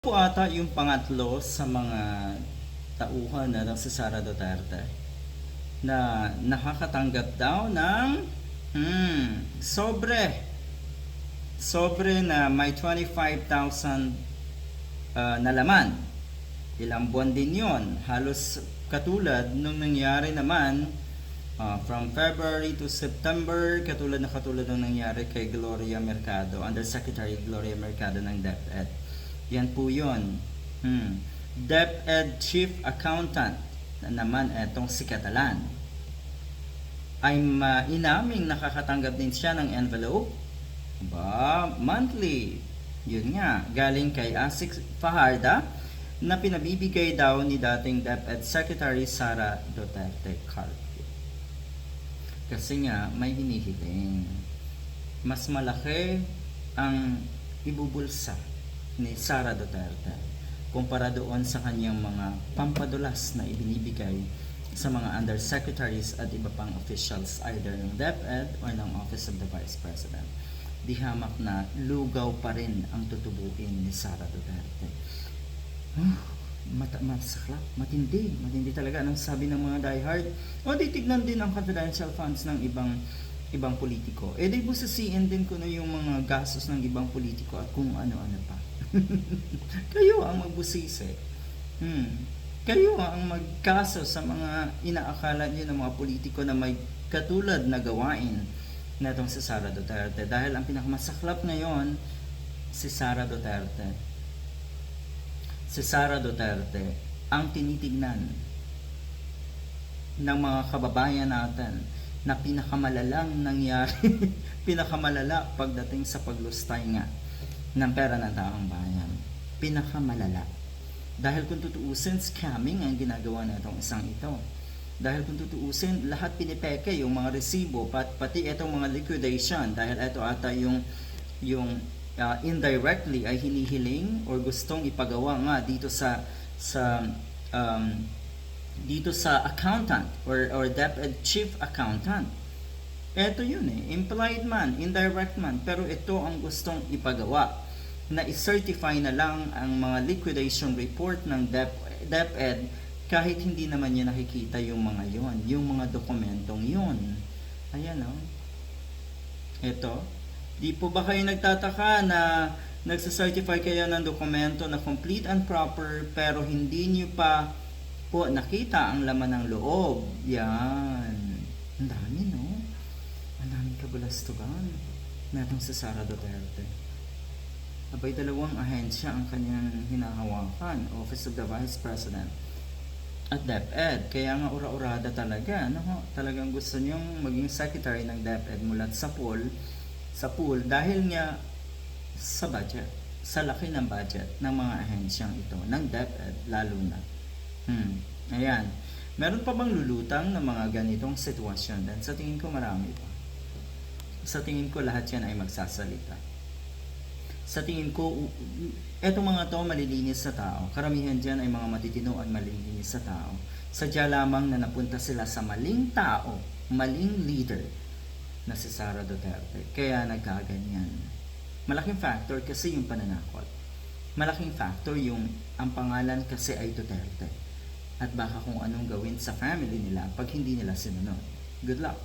po ata yung pangatlo sa mga tauhan na si Sara Duterte na nakakatanggap daw ng sobre na may 25,000 na laman. Ilang buwan din yon, halos katulad nung nangyari naman from February to September, katulad ng nangyari kay Gloria Mercado, Undersecretary Gloria Mercado ng DepEd. Yan po yun. DepEd Chief Accountant na naman etong si Catalan ay inaming nakakatanggap din siya ng envelope monthly. Yun nga, galing kay Asik Fajarda na pinabibigay daw ni dating DepEd Secretary Sara Duterte Carpio. Kasi nga, may hinihiling. Mas malaki ang ibubulsa ni Sara Duterte kumpara doon sa kanyang mga pampadulas na ibinibigay sa mga undersecretaries at iba pang officials either ng DepEd or ng Office of the Vice President. Di hamak na lugaw pa rin ang tutubuin ni Sara Duterte. Masaklap, matindi talaga ang sabi ng mga diehard. O di tignan din ang confidential funds ng ibang politiko. Di busisiin din ko na yung mga gastos ng ibang politiko at kung ano-ano pa. Kayo ang magbusisi. Kayo ang magkaso sa mga inaakala niyo ng mga politiko na may katulad na gawain na itong si Sara Duterte. Dahil ang pinakamasaklap ngayon, si Sara Duterte. Si Sara Duterte ang tinitignan ng mga kababayan natin na pinakamalalang nangyari, pinakamalala pagdating sa paglustay nga ng pera ng taong bayan. Pinakamalala. Dahil kung tutuusin, scamming ang ginagawa na itong isang ito. Dahil kung tutuusin, lahat pinipeke, yung mga resibo, pati itong mga liquidation, dahil ito ata yung indirectly ay hinihiling or gustong ipagawa nga dito sa accountant or DepEd Chief Accountant. Ito yun implied man, indirect man, pero ito ang gustong ipagawa na i-certify na lang ang mga liquidation report ng DepEd kahit hindi naman niya nakikita yung mga yon, yung mga dokumentong yon. Ayan Ito. Di po ba kayo nagtataka na nagsa-certify kayo ng dokumento na complete and proper pero hindi niyo pa po nakita ang laman ng loob? Yan. Ang dami, no? Ang daming kabulastugan natong sa Sara Duterte. Abay, dalawang ahensya ang kanyang hinahawakan, Office of the Vice President at DepEd. Kaya nga ura-urada talaga. Talagang gusto niyong maging secretary ng DepEd mula sa pool dahil nga sa budget, sa laki ng budget ng mga ahensyang ito, ng DepEd lalo na. Ayan. Meron pa bang lulutang ng mga ganitong sitwasyon? Dan sa tingin ko marami pa. Sa tingin ko lahat yan ay magsasalita. Sa tingin ko, etong mga to malilinis sa tao. Karamihan dyan ay mga matitino at malilinis sa tao. Sadya lamang na napunta sila sa maling tao, maling leader na si Sara Duterte. Kaya nagkaganyan. Malaking factor kasi yung pananakot. Malaking factor yung ang pangalan kasi ay Duterte. At baka kung anong gawin sa family nila pag hindi nila sinunod. Good luck!